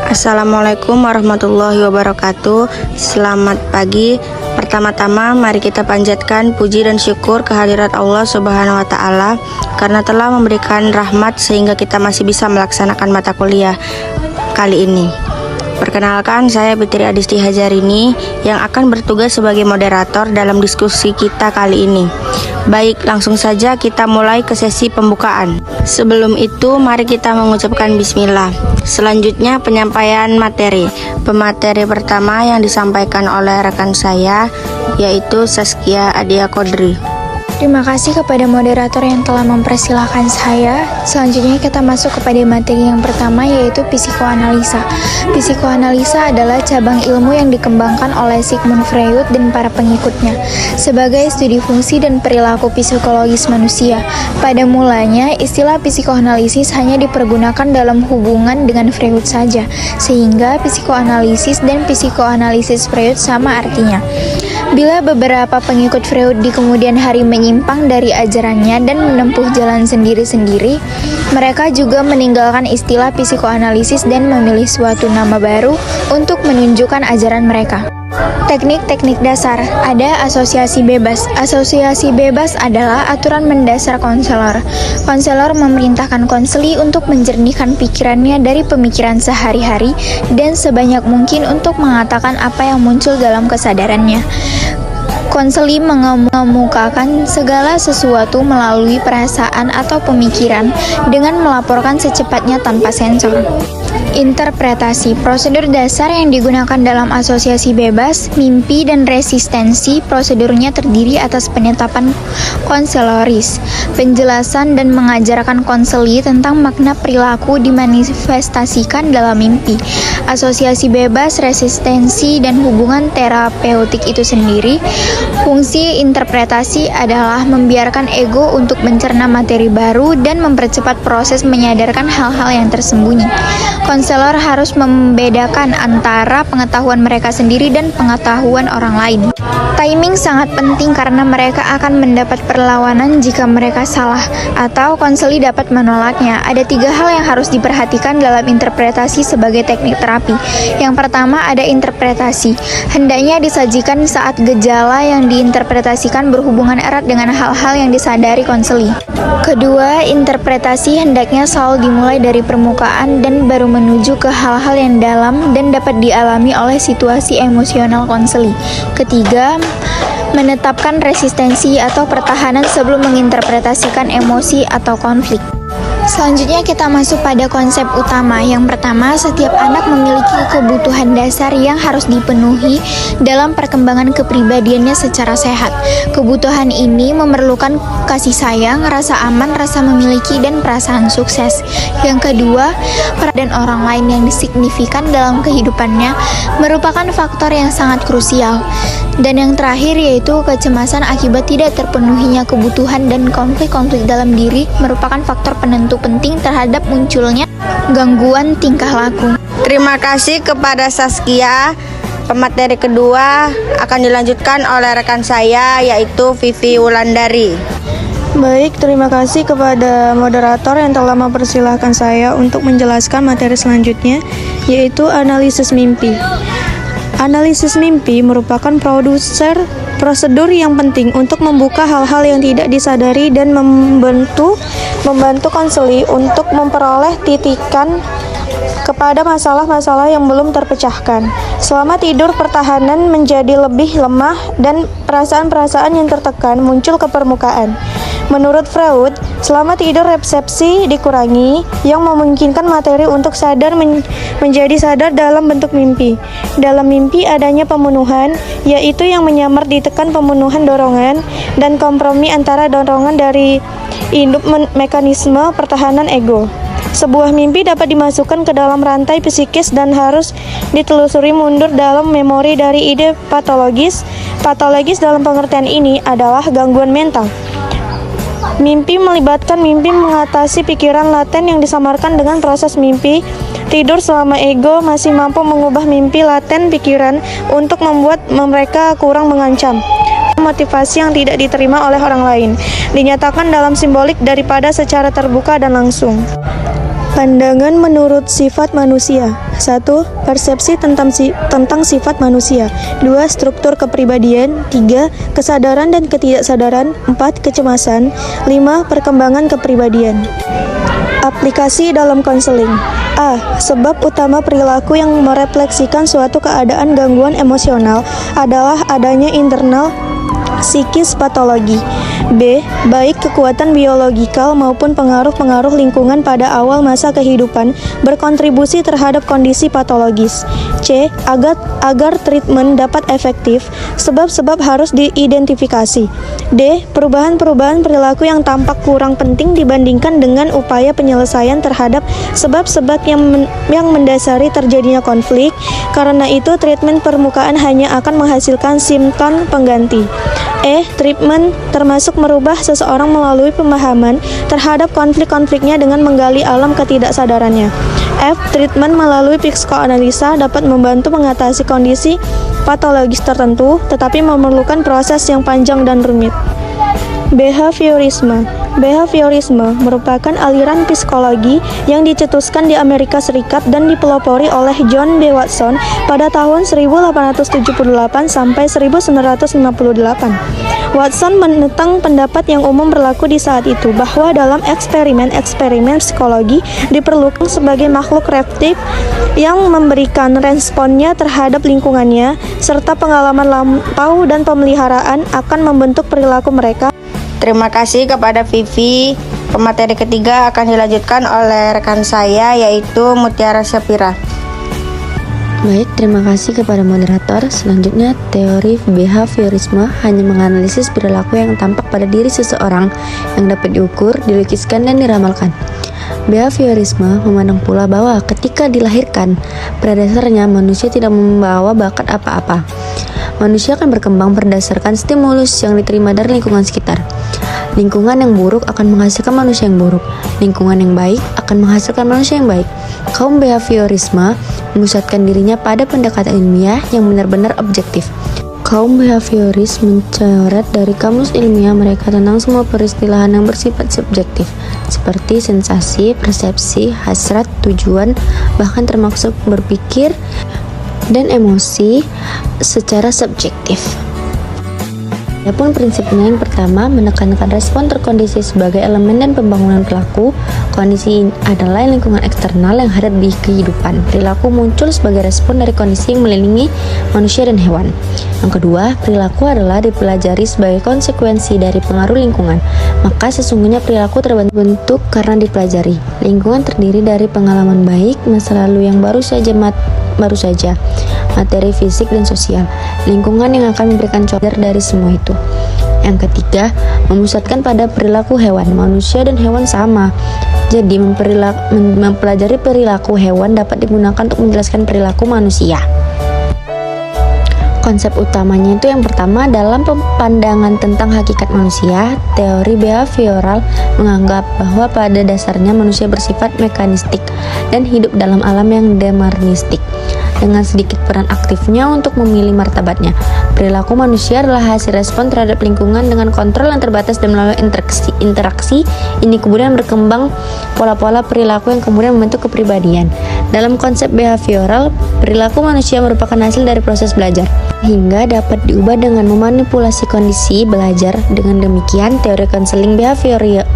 Assalamualaikum warahmatullahi wabarakatuh. Selamat pagi. Pertama-tama mari kita panjatkan puji dan syukur kehadirat Allah Subhanahu wa taala karena telah memberikan rahmat sehingga kita masih bisa melaksanakan mata kuliah kali ini. Perkenalkan, saya Fitri Adisti Hajarini yang akan bertugas sebagai moderator dalam diskusi kita kali ini. Baik, langsung saja kita mulai ke sesi pembukaan. Sebelum itu, mari kita mengucapkan bismillah. Selanjutnya penyampaian materi. Pemateri pertama yang disampaikan oleh rekan saya yaitu Saskia Adia Kodri. Terima kasih kepada moderator yang telah mempersilahkan saya. Selanjutnya kita masuk kepada materi yang pertama yaitu psikoanalisa. Psikoanalisa adalah cabang ilmu yang dikembangkan oleh Sigmund Freud dan para pengikutnya sebagai studi fungsi dan perilaku psikologis manusia. Pada mulanya, istilah psikoanalisis hanya dipergunakan dalam hubungan dengan Freud saja, sehingga psikoanalisis dan psikoanalisis Freud sama artinya. Bila beberapa pengikut Freud di kemudian hari menyimpang dari ajarannya dan menempuh jalan sendiri-sendiri, mereka juga meninggalkan istilah psikoanalisis dan memilih suatu nama baru untuk menunjukkan ajaran mereka. Teknik-teknik dasar. Ada asosiasi bebas. Asosiasi bebas adalah aturan mendasar konselor. Konselor memerintahkan konseli untuk menjernihkan pikirannya dari pemikiran sehari-hari dan sebanyak mungkin untuk mengatakan apa yang muncul dalam kesadarannya. Konseli mengemukakan segala sesuatu melalui perasaan atau pemikiran dengan melaporkan secepatnya tanpa sensor. Interpretasi. Prosedur dasar yang digunakan dalam asosiasi bebas, mimpi, dan resistensi. Prosedurnya terdiri atas penetapan konseloris, penjelasan dan mengajarkan konseli tentang makna perilaku dimanifestasikan dalam mimpi. Asosiasi bebas, resistensi, dan hubungan terapeutik itu sendiri. Fungsi interpretasi adalah membiarkan ego untuk mencerna materi baru dan mempercepat proses menyadarkan hal-hal yang tersembunyi. Konselor harus membedakan antara pengetahuan mereka sendiri dan pengetahuan orang lain. Timing sangat penting karena mereka akan mendapat perlawanan jika mereka salah atau konseli dapat menolaknya. Ada 3 hal yang harus diperhatikan dalam interpretasi sebagai teknik terapi. Yang pertama ada interpretasi. Hendaknya disajikan saat gejala yang diinterpretasikan berhubungan erat dengan hal-hal yang disadari konseli. Kedua, interpretasi hendaknya selalu dimulai dari permukaan dan baru menuju ke hal-hal yang dalam dan dapat dialami oleh situasi emosional konseli. Ketiga, menetapkan resistensi atau pertahanan sebelum menginterpretasikan emosi atau konflik. Selanjutnya kita masuk pada konsep utama. Yang pertama, setiap anak memiliki kebutuhan dasar yang harus dipenuhi dalam perkembangan kepribadiannya secara sehat. Kebutuhan ini memerlukan kasih sayang, rasa aman, rasa memiliki, dan perasaan sukses. Yang kedua, peran orang lain yang signifikan dalam kehidupannya merupakan faktor yang sangat krusial. Dan yang terakhir yaitu kecemasan akibat tidak terpenuhinya kebutuhan dan konflik-konflik dalam diri merupakan faktor penentu penting terhadap munculnya gangguan tingkah laku. Terima kasih kepada Saskia. Pemateri kedua akan dilanjutkan oleh rekan saya yaitu Vivi Wulandari. Baik, terima kasih kepada moderator yang telah mempersilahkan saya untuk menjelaskan materi selanjutnya yaitu analisis mimpi. Analisis mimpi merupakan prosedur yang penting untuk membuka hal-hal yang tidak disadari dan membantu konseli untuk memperoleh titikan kepada masalah-masalah yang belum terpecahkan. Selama tidur, pertahanan menjadi lebih lemah dan perasaan-perasaan yang tertekan muncul ke permukaan. Menurut Freud, selama tidur resepsi dikurangi yang memungkinkan materi untuk sadar menjadi sadar dalam bentuk mimpi. Dalam mimpi adanya pemenuhan, yaitu yang menyamar ditekan pemenuhan dorongan dan kompromi antara dorongan dari induk mekanisme pertahanan ego. Sebuah mimpi dapat dimasukkan ke dalam rantai psikis dan harus ditelusuri mundur dalam memori dari ide patologis. Patologis dalam pengertian ini adalah gangguan mental. Mimpi melibatkan mimpi mengatasi pikiran laten yang disamarkan dengan proses mimpi tidur selama ego masih mampu mengubah mimpi laten pikiran untuk membuat mereka kurang mengancam. Motivasi yang tidak diterima oleh orang lain dinyatakan dalam simbolik daripada secara terbuka dan langsung. Pandangan menurut sifat manusia. 1. Persepsi tentang sifat manusia. 2. Struktur kepribadian. 3. Kesadaran dan ketidaksadaran. 4. Kecemasan. 5. Perkembangan kepribadian. Aplikasi dalam konseling. A. Sebab utama perilaku yang merefleksikan suatu keadaan gangguan emosional adalah adanya internal psikis patologi. B. Baik kekuatan biologikal maupun pengaruh-pengaruh lingkungan pada awal masa kehidupan berkontribusi terhadap kondisi patologis. C. Agar treatment dapat efektif, sebab-sebab harus diidentifikasi. D. Perubahan-perubahan perilaku yang tampak kurang penting dibandingkan dengan upaya penyelesaian terhadap sebab-sebab yang mendasari terjadinya konflik. Karena itu, treatment permukaan hanya akan menghasilkan simptom pengganti. E. Treatment termasuk merubah seseorang melalui pemahaman terhadap konflik-konfliknya dengan menggali alam ketidaksadarannya. F. Treatment melalui psikoanalisa dapat membantu mengatasi kondisi patologis tertentu, tetapi memerlukan proses yang panjang dan rumit. Behaviorisme. Behaviorisme merupakan aliran psikologi yang dicetuskan di Amerika Serikat dan dipelopori oleh John B. Watson pada tahun 1878 sampai 1958. Watson menentang pendapat yang umum berlaku di saat itu bahwa dalam eksperimen psikologi diperlukan sebagai makhluk reflektif yang memberikan responnya terhadap lingkungannya serta pengalaman lampau dan pemeliharaan akan membentuk perilaku mereka. Terima kasih kepada Vivi. Pemateri ketiga akan dilanjutkan oleh rekan saya yaitu Mutiara Syafira. Baik, terima kasih kepada moderator. Selanjutnya, teori behaviorisme hanya menganalisis perilaku yang tampak pada diri seseorang yang dapat diukur, dilukiskan, dan diramalkan. Behaviorisme memandang pula bahwa ketika dilahirkan, pada dasarnya manusia tidak membawa bakat apa-apa. Manusia akan berkembang berdasarkan stimulus yang diterima dari lingkungan sekitar. Lingkungan yang buruk akan menghasilkan manusia yang buruk. Lingkungan yang baik akan menghasilkan manusia yang baik. Kaum behaviorisme memusatkan dirinya pada pendekatan ilmiah yang benar-benar objektif. Kaum behavioris mencoret dari kamus ilmiah mereka tentang semua peristilahan yang bersifat subjektif, seperti sensasi, persepsi, hasrat, tujuan, bahkan termasuk berpikir dan emosi secara subjektif. Adapun prinsipnya yang pertama, menekankan respon terkondisi sebagai elemen dan pembangunan perilaku. Kondisi adalah lingkungan eksternal yang hadir di kehidupan. Perilaku muncul sebagai respon dari kondisi yang melindungi manusia dan hewan. Yang kedua, perilaku adalah dipelajari sebagai konsekuensi dari pengaruh lingkungan. Maka sesungguhnya perilaku terbentuk karena dipelajari. Lingkungan terdiri dari pengalaman baik, masa lalu yang baru saja, materi fisik dan sosial. Lingkungan yang akan memberikan contoh dari semua itu. Yang ketiga, memusatkan pada perilaku hewan. Manusia dan hewan sama. Jadi mempelajari perilaku hewan dapat digunakan untuk menjelaskan perilaku manusia. Konsep utamanya itu yang pertama, dalam pandangan tentang hakikat manusia, teori behavioral menganggap bahwa pada dasarnya manusia bersifat mekanistik dan hidup dalam alam yang deterministik, dengan sedikit peran aktifnya untuk memilih martabatnya. Perilaku manusia adalah hasil respon terhadap lingkungan dengan kontrol yang terbatas dan melalui interaksi ini kemudian berkembang pola-pola perilaku yang kemudian membentuk kepribadian. Dalam konsep behavioral, perilaku manusia merupakan hasil dari proses belajar, hingga dapat diubah dengan memanipulasi kondisi belajar. Dengan demikian, teori konseling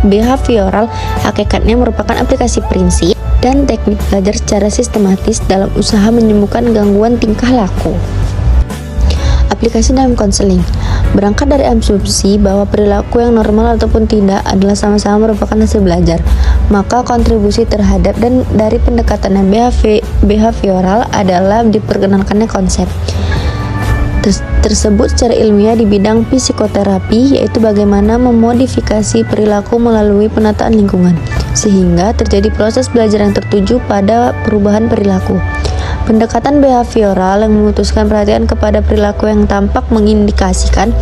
behavioral hakikatnya merupakan aplikasi prinsip dan teknik belajar secara sistematis dalam usaha menyembuhkan gangguan tingkah laku. Aplikasi dalam konseling berangkat dari asumsi bahwa perilaku yang normal ataupun tidak adalah sama-sama merupakan hasil belajar, maka kontribusi terhadap dan dari pendekatan behavioral adalah diperkenalkannya konsep tersebut secara ilmiah di bidang psikoterapi, yaitu bagaimana memodifikasi perilaku melalui penataan lingkungan sehingga terjadi proses belajar yang tertuju pada perubahan perilaku. Pendekatan behavioral yang memutuskan perhatian kepada perilaku yang tampak mengindikasikan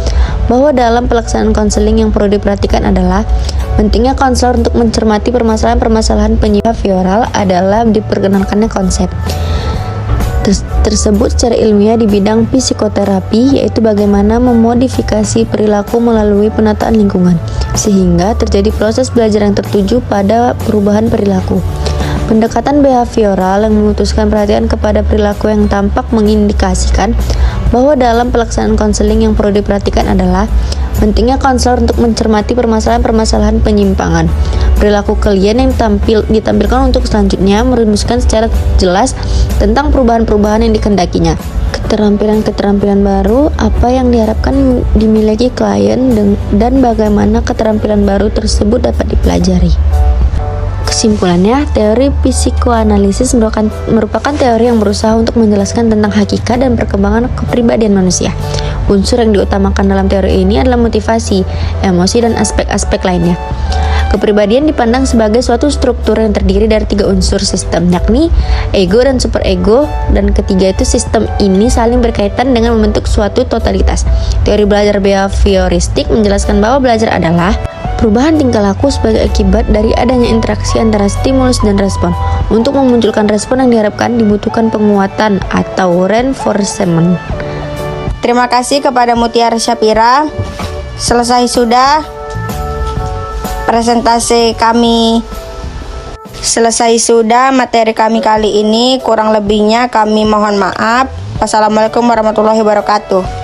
bahwa dalam pelaksanaan konseling yang perlu diperhatikan adalah pentingnya konselor untuk mencermati permasalahan-permasalahan behavioral adalah diperkenalkannya konsep tersebut secara ilmiah di bidang psikoterapi, yaitu bagaimana memodifikasi perilaku melalui penataan lingkungan sehingga terjadi proses belajar yang tertuju pada perubahan perilaku. Pendekatan behavioral yang memutuskan perhatian kepada perilaku yang tampak mengindikasikan bahwa dalam pelaksanaan konseling yang perlu diperhatikan adalah pentingnya konselor untuk mencermati permasalahan-permasalahan penyimpangan perilaku klien yang ditampilkan untuk selanjutnya merumuskan secara jelas tentang perubahan-perubahan yang dikehendakinya. Keterampilan-keterampilan baru, apa yang diharapkan dimiliki klien dan bagaimana keterampilan baru tersebut dapat dipelajari. Kesimpulannya, teori psikoanalisis merupakan teori yang berusaha untuk menjelaskan tentang hakikat dan perkembangan kepribadian manusia. Unsur yang diutamakan dalam teori ini adalah motivasi, emosi, dan aspek-aspek lainnya. Kepribadian dipandang sebagai suatu struktur yang terdiri dari 3 unsur sistem, yakni ego dan superego, dan ketiga itu sistem ini saling berkaitan dengan membentuk suatu totalitas. Teori belajar behavioristik menjelaskan bahwa belajar adalah perubahan tingkah laku sebagai akibat dari adanya interaksi antara stimulus dan respon. Untuk memunculkan respon yang diharapkan dibutuhkan penguatan atau reinforcement. Terima kasih kepada Mutiara Syafira. Selesai sudah presentasi kami. Selesai sudah materi kami kali ini. Kurang lebihnya kami mohon maaf. Wassalamualaikum warahmatullahi wabarakatuh.